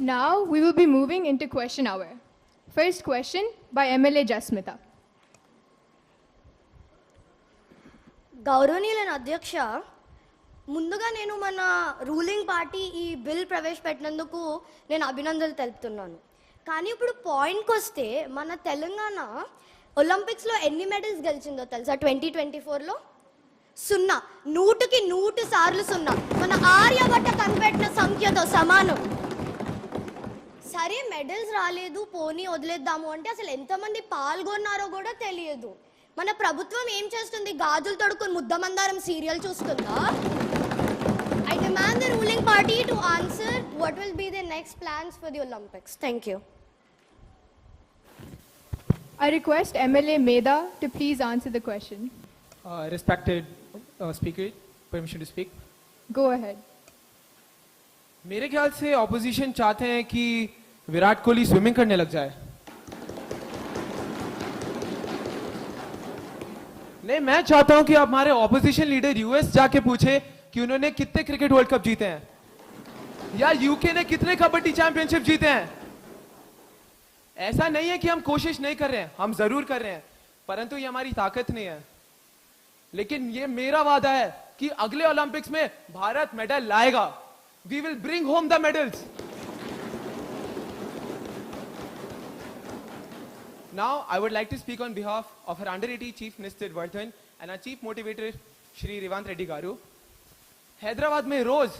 Now we will be moving into question hour. First question by MLA Jasmita. గౌరవనీయులైన అధ్యక్ష, ముందుగా నేను మన రూలింగ్ పార్టీ ఈ బిల్ ప్రవేశపెట్టినందుకు నేను అభినందనలు తెలుపుతున్నాను. కానీ ఇప్పుడు పాయింట్కి వస్తే మన తెలంగాణ ఒలింపిక్స్లో ఎన్ని మెడల్స్ గెలిచిందో తెలుసా? 2024లో 0, 100కి 100 సార్లు 0. మన ఆర్యభట్ట కనిపెట్టిన సంఖ్యతో సమానం. సరే మెడల్స్ రాలేదు, పోనీ వదిలేద్దాము అంటే అసలు ఎంతమంది పాల్గొన్నారో కూడా తెలియదు. మన ప్రభుత్వం ఏం చేస్తుంది? గాజులు తొడుక్కుని ముద్దమందారం serial చూస్తుందా? I demand the ruling party to answer what will be the next plans for the Olympics. Thank you. I request MLA Meda to please answer the question. Respected speaker, permission to speak. Go ahead. मेरे ख्याल से opposition चाहते हैं कि Virat Kohli swimming करने लग जाए. नहीं, मैं चाहता हूं कि हमारे ऑपोजिशन लीडर यूएस जाके पूछे कि उन्होंने कितने क्रिकेट वर्ल्ड कप जीते हैं या यूके ने कितने कबड्डी चैंपियनशिप जीते हैं. ऐसा नहीं है कि हम कोशिश नहीं कर रहे हैं, हम जरूर कर रहे हैं, परंतु ये हमारी ताकत नहीं है. लेकिन ये मेरा वादा है कि अगले ओलंपिक्स में भारत मेडल लाएगा. We will bring home the medals. Now I would like to speak on behalf of our under-18 Chief Minister Vardhan and our Chief Motivator Shri Revant Reddy Garu. Hyderabad में रोज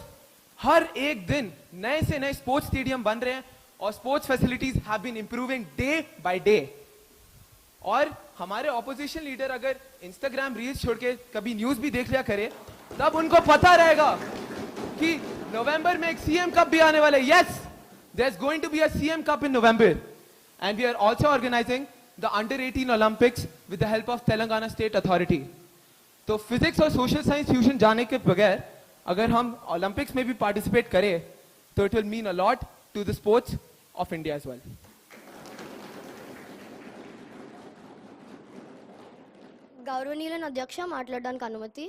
हर एक दिन नए से नए स्पोर्ट्स स्टेडियम बन रहे हैं और sports facilities have been improving day by day. और हमारे ऑपोजिशन लीडर अगर इंस्टाग्राम रील्स छोड़ के कभी न्यूज भी देख लिया करे तब उनको पता रहेगा कि नवंबर में एक सीएम कप भी आने वाला है. Yes, there is going to be a CM cup in November and we are also organising the under eighteen Olympics with the help of Telangana state authority. तो फिजिक्स और सोशल साइंस ट्यूशन जाने के बगैर अगर हम ओलंपिक्स में भी पार्टिसिपेट करें तो it will mean a lot to the sports of India as well. గౌరవనీయులైన అధ్యక్ష, మాట్లాడడానికి అనుమతి.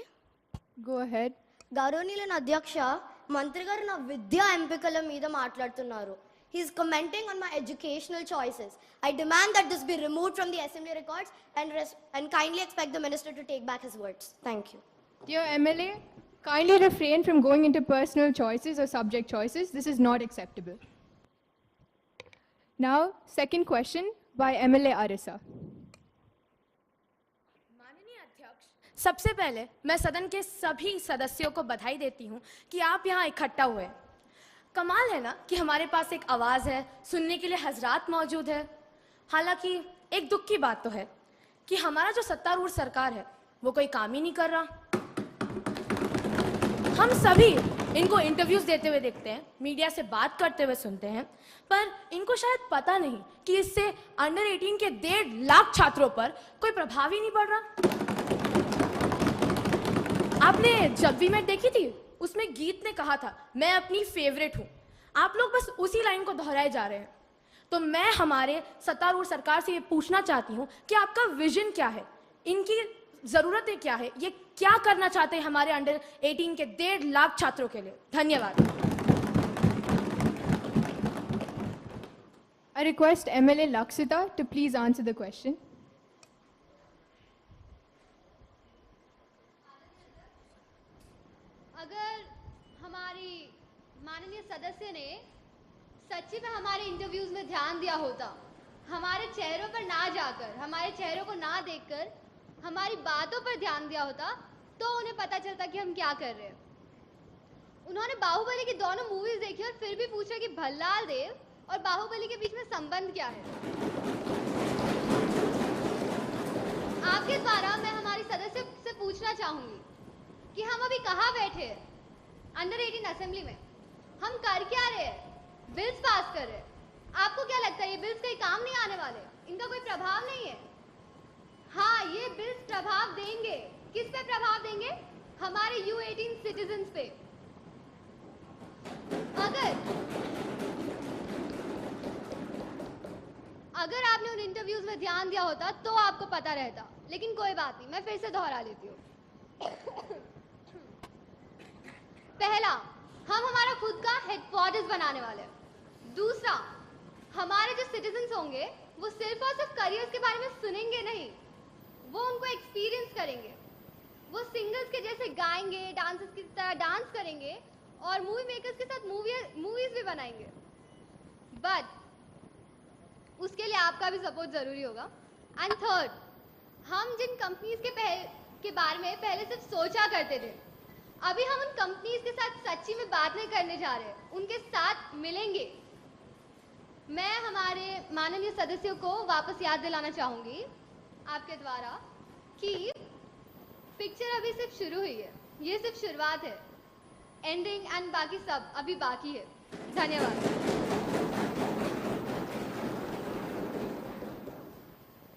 Go ahead. గౌరవనీయులైన అధ్యక్ష, మంత్రి గారు నా విద్యా ఎంపికల మీద మాట్లాడుతున్నారు. He is commenting on my educational choices. I demand that this be removed from the assembly records and kindly expect the minister to take back his words. Thank you. Dear MLA, kindly refrain from going into personal choices or subject choices. This is not acceptable. Now, second question by MLA Arisa. माननीय अध्यक्ष, सबसे पहले मैं सदन के सभी सदस्यों को बधाई देती हूं कि आप यहां इकट्ठा हुए. कमाल है ना कि हमारे पास एक आवाज है, सुनने के लिए हजरात मौजूद है. हालांकि एक दुख की बात तो है कि हमारा जो सत्तारूढ़ सरकार है वो कोई काम ही नहीं कर रहा. हम सभी इनको इंटरव्यूज देते हुए देखते हैं, मीडिया से बात करते हुए सुनते हैं, पर इनको शायद पता नहीं कि इससे अंडर-18 के 1.5 लाख छात्रों पर कोई प्रभाव ही नहीं पड़ रहा. आपने जब भी मैच देखी थी उसमें गीत ने कहा था मैं अपनी फेवरेट हूं. आप लोग बस उसी लाइन को दोहराए जा रहे हैं. तो मैं हमारे सत्तारूढ़ सरकार से ये पूछना चाहती हूं कि आपका विजन क्या है, इनकी जरूरतें क्या है, ये क्या करना चाहते हैं हमारे अंडर-18 के 1.5 लाख छात्रों के लिए. धन्यवाद. I request MLA Laksita to please answer the question. अगर हमारी माननीय सदस्य ने सच्ची में हमारे इंटरव्यूज में ध्यान दिया होता, हमारे चेहरों पर ना जाकर, हमारे चेहरों को ना देखकर हमारी बातों पर ध्यान दिया होता तो उन्हें पता चलता कि हम क्या कर रहे हैं. उन्होंने बाहुबली की दोनों मूवीज देखी और फिर भी पूछा कि भल्लाल देव और बाहुबली के बीच में संबंध क्या है. आपके द्वारा मैं हमारी सदस्य से पूछना चाहूंगी कि हम अभी कहाँ बैठे हैं अंडर-18 असेंबली में, हम कर क्या रहे हैं, बिल्स पास कर रहे हैं. आपको क्या लगता है ये बिल्स कहीं काम नहीं आने वाले, इनका कोई प्रभाव नहीं है? हाँ, ये बिल्स प्रभाव देंगे. किस पे प्रभाव देंगे? हमारे U18 सिटीजन्स पे. अगर आपने उन इंटरव्यूज में ध्यान दिया होता तो आपको पता रहता. लेकिन कोई बात नहीं, मैं फिर से दोहरा लेती हूँ. पहला, हम हमारा खुद का हेडक्वार्टर्स बनाने वाले हैं. दूसरा, सिटीजन्स होंगे वो सिर्फ और सिर्फ करियर्स के बारे में सुनेंगे नहीं, वो उनको एक्सपीरियंस करेंगे। वो सिंगर्स के जैसे गाएंगे, डांसर्स की तरह डांस करेंगे और मूवी मेकर्स के साथ मूवीज भी बनाएंगे। बट उसके लिए आपका भी सपोर्ट ज़रूरी होगा। एंड थर्ड, हम जिन कंपनीज के बारे में पहले सिर्फ सोचा करते थे, अभी हम उन कंपनीज के साथ सच्ची में बात नहीं करने जा रहे, उनके साथ मिलेंगे। मैं हमारे माननीय सदस्यों को वापस याद दिलाना चाहूँगी आपके द्वारा कि पिक्चर अभी सिर्फ शुरू हुई है, ये सिर्फ शुरुआत है, एंडिंग एंड बाकी सब अभी बाकी है। धन्यवाद।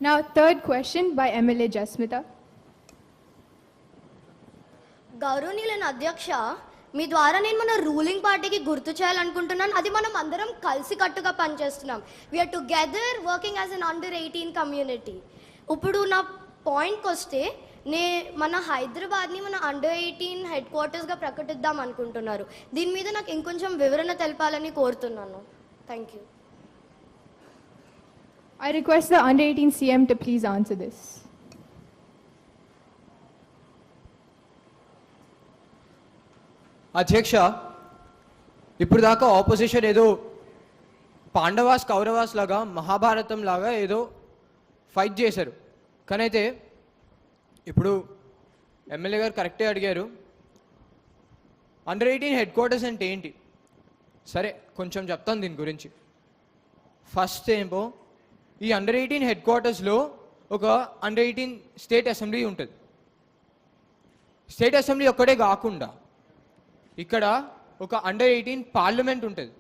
Now, third question by MLA Jasmita. గౌరవనీయులైన అధ్యక్ష, మీ ద్వారా నేను మన రూలింగ్ పార్టీకి గుర్తు చేయాలనుకుంటున్నాను, అది మనం అందరం కలిసికట్టుగా పనిచేస్తున్నాం. We are together working as an under 18 community. ఇప్పుడు నా పాయింట్కి వస్తే, మన హైదరాబాద్ని మన అండర్ 18 హెడ్ క్వార్టర్స్గా ప్రకటిద్దాం అనుకుంటున్నారు. దీని మీద నాకు ఇంకొంచెం వివరణ తెలపాలని కోరుతున్నాను. Thank you. I request the under 18 CM to please answer this. అధ్యక్ష, ఇప్పుడు దాకా ఆపోజిషన్ ఏదో పాండవాస్ కౌరవాస్ లాగా మహాభారతం లాగా ఏదో ఫైట్ చేశారు. కానీ అయితే ఇప్పుడు ఎమ్మెల్యే గారు కరెక్టే అడిగారు, అండర్ 18 హెడ్ క్వార్టర్స్ అంటే ఏంటి? సరే, కొంచెం చెప్తాను దీని గురించి. ఫస్ట్ ఏమో, ఈ అండర్ 18 హెడ్ క్వార్టర్స్లో ఒక అండర్ 18 స్టేట్ అసెంబ్లీ ఉంటుంది. స్టేట్ అసెంబ్లీ ఒక్కడే కాకుండా ఇక్కడ ఒక అండర్ 18 పార్లమెంట్ ఉంటుంది.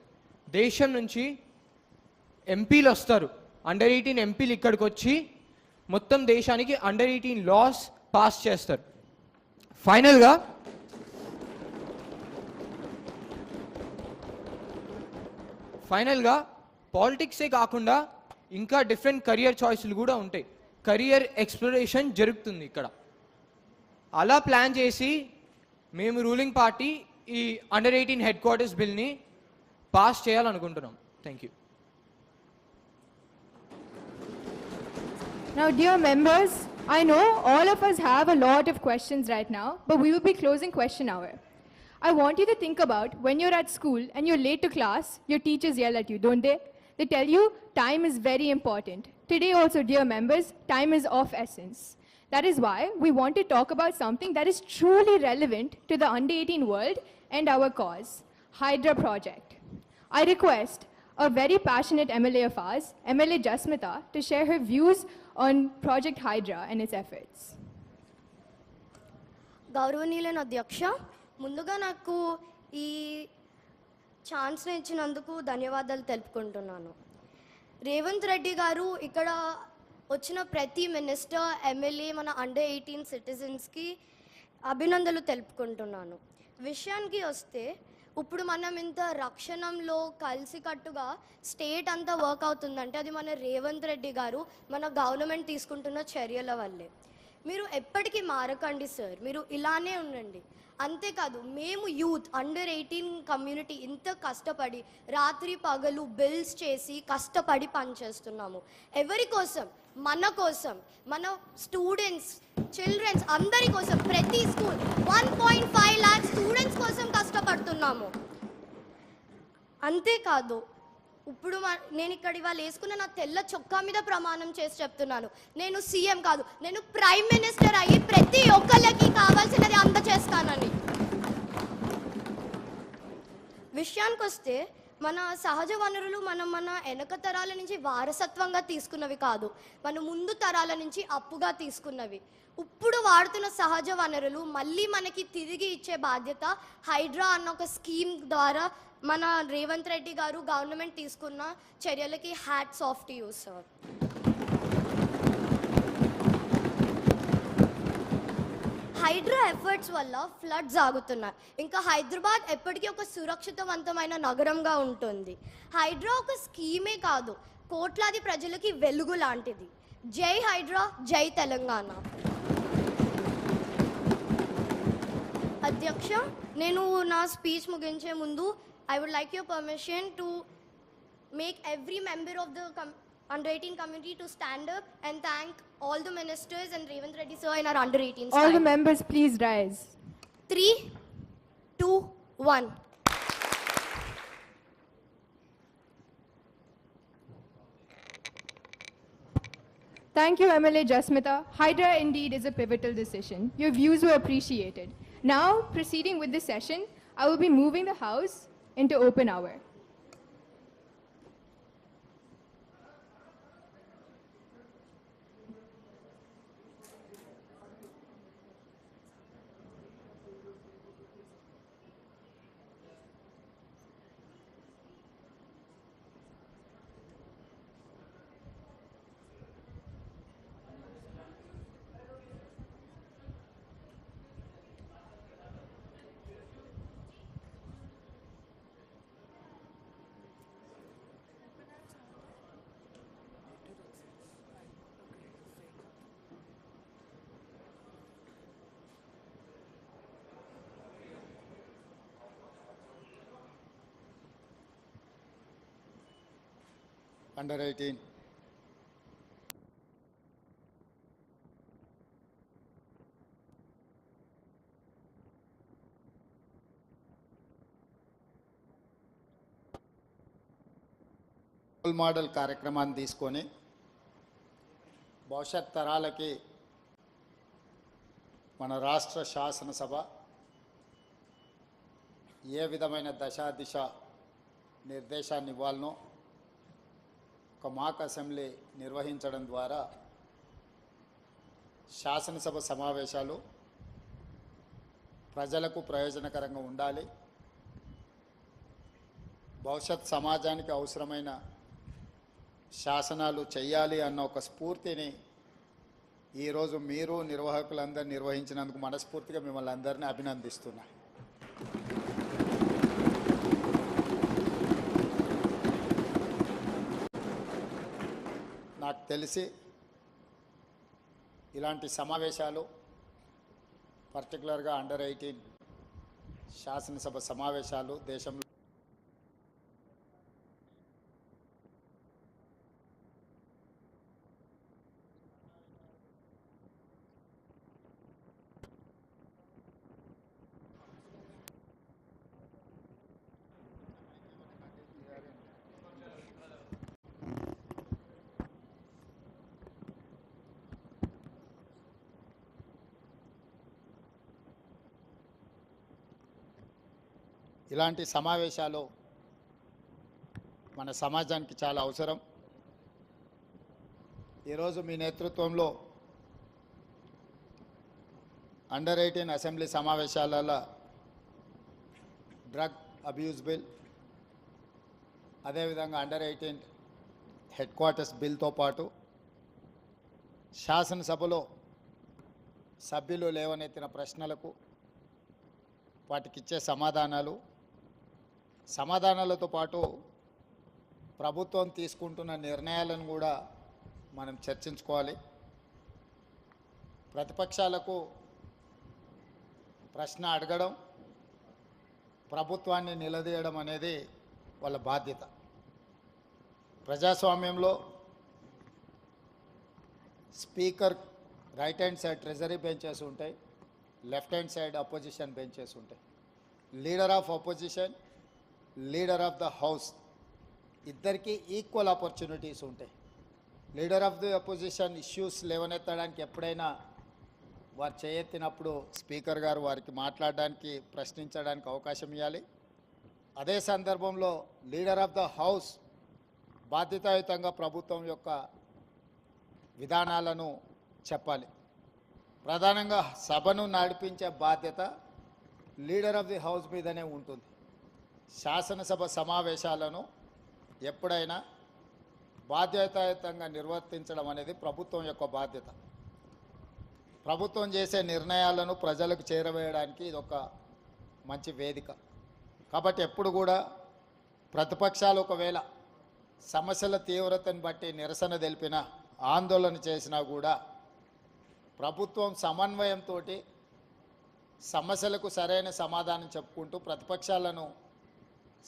దేశం నుంచి ఎంపీలు వస్తారు. అండర్ 18 ఎంపీలు ఇక్కడికి వచ్చి మొత్తం దేశానికి అండర్ 18 లాస్ పాస్ చేస్తారు. ఫైనల్గా పాలిటిక్సే కాకుండా ఇంకా డిఫరెంట్ కెరియర్ చాయిస్లు కూడా ఉంటాయి. కెరియర్ ఎక్స్ప్లోరేషన్ జరుగుతుంది ఇక్కడ. అలా ప్లాన్ చేసి మేము రూలింగ్ పార్టీ ఈ అండర్ 18 హెడ్ క్వార్టర్స్ బిల్ని పాస్ చేయాలనుకుంటున్నాం. Thank you. Now, dear members, I know all of us have a lot of questions right now, but we will be closing question hour. I want you to think about when you're at school and you're late to class, your teachers yell at you, don't they? They tell you time is very important. Today also, dear members, time is of essence. That is why we want to talk about something that is truly relevant to the under 18 world and our cause, Hydra Project. I request a very passionate MLA of ours, MLA Jasmita, to share her views on Project Hydra and its efforts. గౌరవనీయులైన అధ్యక్ష, ముందుగా నాకు ఈ ఛాన్స్ని ఇచ్చినందుకు ధన్యవాదాలు తెలుపుకుంటున్నాను. రేవంత్ రెడ్డి గారు ఇక్కడ వచ్చిన ప్రతి మినిస్టర్, ఎమ్మెల్యే, మన అండర్ 18 సిటిజన్స్కి అభినందనలు తెలుపుకుంటున్నాను. విషయానికి వస్తే, ఇప్పుడు మనం ఇంత రక్షణంలో కలిసికట్టుగా స్టేట్ అంతా వర్క్ అవుతుందంటే అది మన రేవంత్ రెడ్డి గారు, మన గవర్నమెంట్ తీసుకుంటున్న చర్యల వల్లే. మీరు ఎప్పటికీ మారకండి సార్, మీరు ఇలానే ఉండండి. అంతేకాదు, మేము యూత్ అండర్ 18 కమ్యూనిటీ ఇంత కష్టపడి రాత్రి పగలు బిల్స్ చేసి కష్టపడి పనిచేస్తున్నాము. ఎవరి కోసం? మన కోసం, మన స్టూడెంట్స్, చిల్డ్రన్స్ అందరి కోసం. ప్రతి స్కూల్ 1.5 లాక్ స్టూడెంట్స్ కోసం కష్టపడుతున్నాము. అంతేకాదు, ఇప్పుడు నేను ఇక్కడ ఇవాళ వేసుకున్న నా తెల్ల చొక్కా మీద ప్రమాణం చేసి చెప్తున్నాను, నేను సీఎం కాదు, నేను ప్రైమ్ మినిస్టర్ అయ్యి ప్రతి ఒక్కళ్ళకి కావాల్సినది అందచేస్తానని. విషయానికి వస్తే, మన సహజ వనరులు మన వెనక తరాల నుంచి వారసత్వంగా తీసుకున్నవి కాదు, మన ముందు తరాల నుంచి అప్పుగా తీసుకున్నవి. ఇప్పుడు వాడుతున్న సహజ వనరులు మళ్ళీ మనకి తిరిగి ఇచ్చే బాధ్యత హైడ్రా అన్న ఒక స్కీమ్ ద్వారా మన రేవంత్ రెడ్డి గారు గవర్నమెంట్ తీసుకున్న చర్యలకి hats off to you sir. Hydraa efforts వల్ల ఫ్లడ్స్ ఆగుతున్నాయి. ఇంకా హైదరాబాద్ ఎప్పటికీ ఒక సురక్షితవంతమైన నగరంగా ఉంటుంది. హైడ్రా ఒక స్కీమే కాదు, కోట్లాది ప్రజలకి వెలుగు లాంటిది. జై హైడ్రా, జై తెలంగాణ. అధ్యక్ష, నేను నా స్పీచ్ ముగించే ముందు I would like your permission to make every member of the under 18 community to stand up and thank all the ministers and Revanth Reddy sir in our under 18 All the stand. members, please rise. 3, 2, 1. Thank you, MLA Jasmita. Hydra indeed is a pivotal decision. Your views were appreciated. Now, proceeding with this session, I will be moving the House into open hour. under 18. Role model కార్యక్రమాన్ని తీసుకొని భవిష్యత్ తరాలకి మన రాష్ట్ర శాసనసభ ఏ విధమైన దశ నిర్దేశాన్ని ఇవ్వాలనో ఒక మాక్ అసెంబ్లీ నిర్వహించడం ద్వారా శాసనసభ సమావేశాలు ప్రజలకు ప్రయోజనకరంగా ఉండాలి, భవిష్యత్ సమాజానికి అవసరమైన శాసనాలు చేయాలి అన్న ఒక స్ఫూర్తిని ఈరోజు మీరు నిర్వాహకులందరూ నిర్వహించినందుకు మనస్ఫూర్తిగా మిమ్మల్ని అందరినీ అభినందిస్తున్నా. నాకు తెలిసి ఇలాంటి సమావేశాలు పర్టికులర్గా అండర్ 18 శాసనసభ సమావేశాలు దేశంలో ఇలాంటి సమావేశాలు మన సమాజానికి చాలా అవసరం. ఈరోజు మీ నేతృత్వంలో అండర్ 18 అసెంబ్లీ సమావేశాలలో డ్రగ్ అబ్యూజ్ బిల్, అదేవిధంగా అండర్ 18 హెడ్ క్వార్టర్స్ బిల్తో పాటు శాసనసభలో సభ్యులు లేవనెత్తిన ప్రశ్నలకు వాటికిచ్చే సమాధానాలతో పాటు ప్రభుత్వం తీసుకుంటున్న నిర్ణయాలను కూడా మనం చర్చించుకోవాలి. ప్రతిపక్షాలకు ప్రశ్న అడగడం, ప్రభుత్వాన్ని నిలదీయడం అనేది వాళ్ళ బాధ్యత. ప్రజాస్వామ్యంలో speaker right hand side treasury benches ఉంటాయి, left hand side opposition benches ఉంటాయి. Leader of opposition, leader of the house ఇద్దరికి ఈక్వల్ ఆపర్చునిటీస్ ఉంటాయి. Leader of the opposition issues లేవనెత్తడానికి ఎప్పుడైనా వారు చేయెత్తినప్పుడు స్పీకర్ గారు వారికి మాట్లాడడానికి, ప్రశ్నించడానికి అవకాశం ఇవ్వాలి. అదే సందర్భంలో లీడర్ ఆఫ్ ద హౌస్ బాధ్యతాయుతంగా ప్రభుత్వం యొక్క విధానాలను చెప్పాలి. ప్రధానంగా సభను నడిపించే బాధ్యత లీడర్ ఆఫ్ ది హౌస్ మీదనే ఉంటుంది. శాసనసభ సమావేశాలను ఎప్పుడైనా బాధ్యతాయుతంగా నిర్వర్తించడం అనేది ప్రభుత్వం యొక్క బాధ్యత. ప్రభుత్వం చేసే నిర్ణయాలను ప్రజలకు చేరవేయడానికి ఇది ఒక మంచి వేదిక. కాబట్టి ఎప్పుడు కూడా ప్రతిపక్షాలు ఒకవేళ సమస్యల తీవ్రతను బట్టి నిరసన తెలిపినా, ఆందోళన చేసినా కూడా ప్రభుత్వం సమన్వయంతో సమస్యలకు సరైన సమాధానం చెప్పుకుంటూ ప్రతిపక్షాలను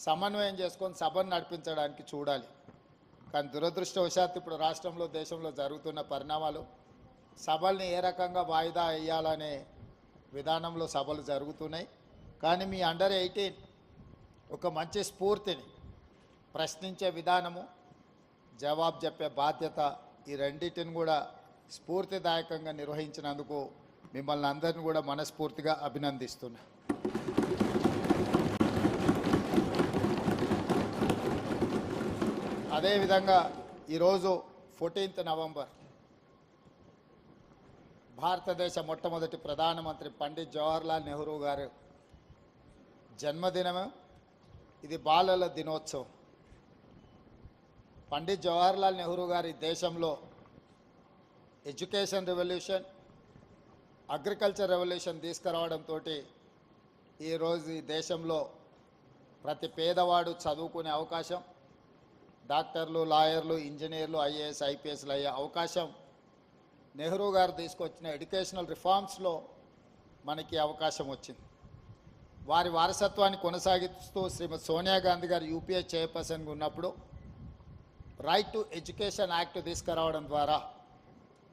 సమన్వయం చేసుకొని సభను నడిపించడానికి చూడాలి. కానీ దురదృష్టవశాత్తు ఇప్పుడు రాష్ట్రంలో దేశంలో జరుగుతున్న పరిణామాలు సభల్ని ఏ రకంగా వాయిదా వేయాలనే విధానంలో సభలు జరుగుతున్నాయి. కానీ మీ అండర్ 18 ఒక మంచి స్ఫూర్తిని, ప్రశ్నించే విధానము, జవాబు చెప్పే బాధ్యత, ఈ రెండింటిని కూడా స్ఫూర్తిదాయకంగా నిర్వహించినందుకు మిమ్మల్ని అందరిని కూడా మనస్ఫూర్తిగా అభినందిస్తున్నా. అదేవిధంగా ఈరోజు 14th నవంబర్ భారతదేశ మొట్టమొదటి ప్రధానమంత్రి పండిత్ జవహర్లాల్ నెహ్రూ గారు జన్మదినము. ఇది బాలల దినోత్సవం. పండిత్ జవహర్లాల్ నెహ్రూ గారి దేశంలో ఎడ్యుకేషన్ రెవల్యూషన్, అగ్రికల్చర్ రెవల్యూషన్ తీసుకురావడంతో ఈరోజు ఈ దేశంలో ప్రతి పేదవాడు చదువుకునే అవకాశం, డాక్టర్లు, లాయర్లు, ఇంజనీర్లు, ఐఏఎస్, ఐపీఎస్లు అయ్యే అవకాశం నెహ్రూ గారు తీసుకొచ్చిన ఎడ్యుకేషనల్ రిఫార్మ్స్లో మనకి అవకాశం వచ్చింది. వారి వారసత్వాన్ని కొనసాగిస్తూ శ్రీమతి సోనియా గాంధీ గారు యూపీఏ చైర్పర్సన్గా ఉన్నప్పుడు రైట్ టు ఎడ్యుకేషన్ యాక్ట్ తీసుకురావడం ద్వారా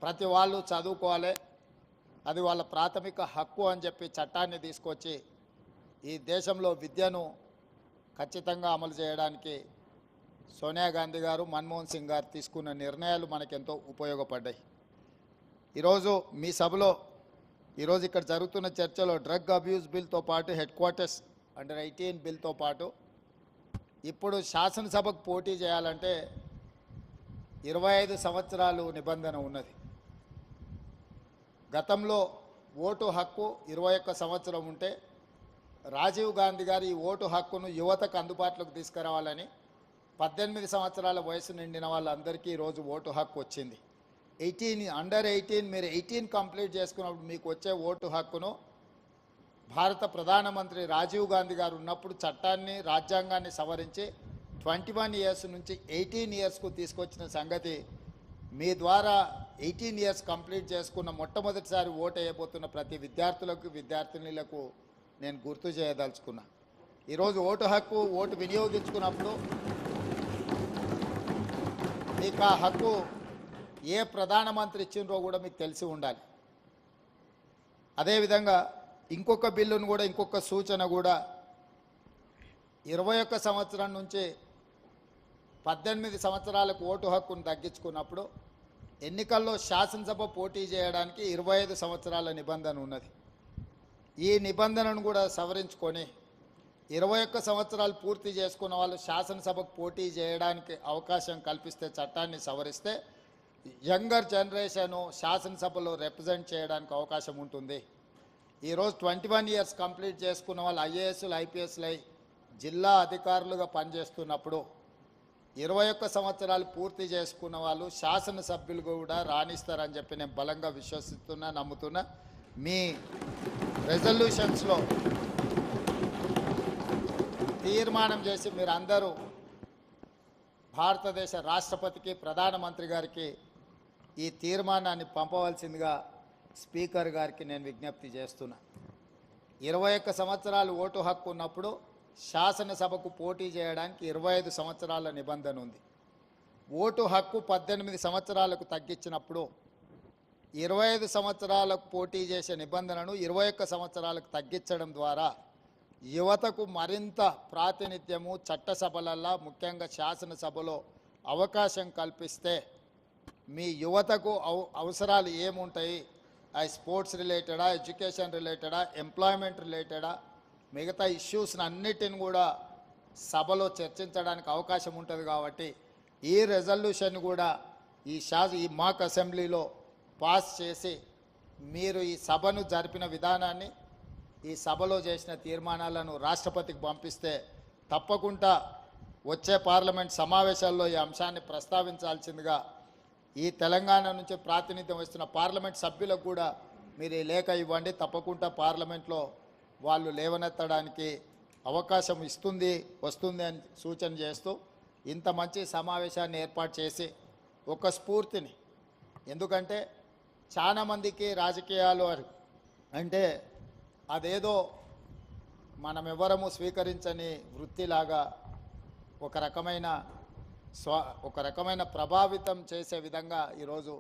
ప్రతి వాళ్ళు చదువుకోవాలి, అది వాళ్ళ ప్రాథమిక హక్కు అని చెప్పి చట్టాన్ని తీసుకొచ్చి ఈ దేశంలో విద్యను ఖచ్చితంగా అమలు చేయడానికి సోనియా గాంధీ గారు, మన్మోహన్ సింగ్ గారు తీసుకున్న నిర్ణయాలు మనకెంతో ఉపయోగపడ్డాయి. ఈరోజు మీ సభలో ఈరోజు ఇక్కడ జరుగుతున్న చర్చలో డ్రగ్ అబ్యూస్ బిల్తో పాటు హెడ్ క్వార్టర్స్ అండర్ 18 బిల్తో పాటు ఇప్పుడు శాసనసభకు పోటీ చేయాలంటే 25 సంవత్సరాలు నిబంధన ఉన్నది. గతంలో ఓటు హక్కు 21 సంవత్సరం ఉంటే రాజీవ్ గాంధీ గారు ఈ ఓటు హక్కును యువతకు అందుబాటులోకి తీసుకురావాలని 18 సంవత్సరాల వయసు నిండిన వాళ్ళందరికీ ఈరోజు ఓటు హక్కు వచ్చింది. అండర్ 18 మీరు 18 కంప్లీట్ చేసుకున్నప్పుడు మీకు వచ్చే ఓటు హక్కును భారత ప్రధానమంత్రి రాజీవ్ గాంధీ గారు ఉన్నప్పుడు చట్టాన్ని, రాజ్యాంగాన్ని సవరించి 21 ఇయర్స్ నుంచి 18 ఇయర్స్కు తీసుకొచ్చిన సంగతి మీ ద్వారా 18 ఇయర్స్ కంప్లీట్ చేసుకున్న మొట్టమొదటిసారి ఓటు వేయబోతున్న ప్రతి విద్యార్థులకు, విద్యార్థినులకు నేను గుర్తు చేయదలుచుకున్నా. ఈరోజు ఓటు హక్కు, ఓటు వినియోగించుకున్నప్పుడు మీకు ఆ హక్కు ఏ ప్రధానమంత్రి ఇచ్చిండ్రో కూడా మీకు తెలిసి ఉండాలి. అదేవిధంగా ఇంకొక బిల్లును కూడా, ఇంకొక సూచన కూడా 21 సంవత్సరం నుంచి 18 సంవత్సరాలకు ఓటు హక్కును తగ్గించుకున్నప్పుడు ఎన్నికల్లో శాసనసభ పోటీ చేయడానికి 25 సంవత్సరాల నిబంధన ఉన్నది. ఈ నిబంధనను కూడా సవరించుకొని 21 సంవత్సరాలు పూర్తి చేసుకున్న వాళ్ళు శాసనసభకు పోటీ చేయడానికి అవకాశం కల్పిస్తే, చట్టాన్ని సవరిస్తే యంగర్ జనరేషను శాసనసభలో రిప్రజెంట్ చేయడానికి అవకాశం ఉంటుంది. ఈరోజు 21 ఇయర్స్ కంప్లీట్ చేసుకున్న వాళ్ళు ఐఏఎస్లు, ఐపీఎస్లు అయి జిల్లా అధికారులుగా పనిచేస్తున్నప్పుడు 21 సంవత్సరాలు పూర్తి చేసుకున్న వాళ్ళు శాసనసభ్యులు కూడా రాణిస్తారని చెప్పి నేను బలంగా విశ్వసిస్తున్నా, నమ్ముతున్నా. మీ రెజల్యూషన్స్లో తీర్మానం చేసి మీరందరూ భారతదేశ రాష్ట్రపతికి, ప్రధానమంత్రి గారికి ఈ తీర్మానాన్ని పంపవలసిందిగా స్పీకర్ గారికి నేను విజ్ఞప్తి చేస్తున్నా. 21 సంవత్సరాలు ఓటు హక్కు ఉన్నప్పుడు శాసనసభకు పోటీ చేయడానికి 25 సంవత్సరాల నిబంధన ఉంది. ఓటు హక్కు 18 సంవత్సరాలకు తగ్గించినప్పుడు 25 సంవత్సరాలకు పోటీ చేసే నిబంధనను 21 సంవత్సరాలకు తగ్గించడం ద్వారా యువతకు మరింత ప్రాతినిధ్యము చట్టసభలల్లో, ముఖ్యంగా శాసనసభలో అవకాశం కల్పిస్తే మీ యువతకు అవసరాలు ఏముంటాయి, అవి స్పోర్ట్స్ రిలేటెడా, ఎడ్యుకేషన్ రిలేటెడా, ఎంప్లాయ్మెంట్ రిలేటెడా, మిగతా ఇష్యూస్ని అన్నిటిని కూడా సభలో చర్చించడానికి అవకాశం ఉంటుంది. కాబట్టి ఈ రెజల్యూషన్ కూడా ఈ మాక్ అసెంబ్లీలో పాస్ చేసి మీరు ఈ సభను జరిపిన విధానాన్ని, ఈ సభలో చేసిన తీర్మానాలను రాష్ట్రపతికి పంపిస్తే తప్పకుండా వచ్చే పార్లమెంట్ సమావేశాల్లో ఈ అంశాన్ని ప్రస్తావించాల్సిందిగా ఈ తెలంగాణ నుంచి ప్రాతినిధ్యం వస్తున్న పార్లమెంట్ సభ్యులకు కూడా మీరు ఈ లేఖ ఇవ్వండి. తప్పకుండా పార్లమెంట్లో వాళ్ళు లేవనెత్తడానికి అవకాశం వస్తుంది అని సూచన చేస్తూ ఇంత మంచి సమావేశాన్ని ఏర్పాటు చేసి ఒక స్ఫూర్తిని, ఎందుకంటే చాలామందికి రాజకీయాలు అంటే అదేదో మనమెవరము స్వీకరించని వృత్తిలాగా, ఒక రకమైన ఒక రకమైన ప్రభావితం చేసే విధంగా ఈరోజు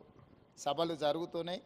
సభలు జరుగుతున్నాయి.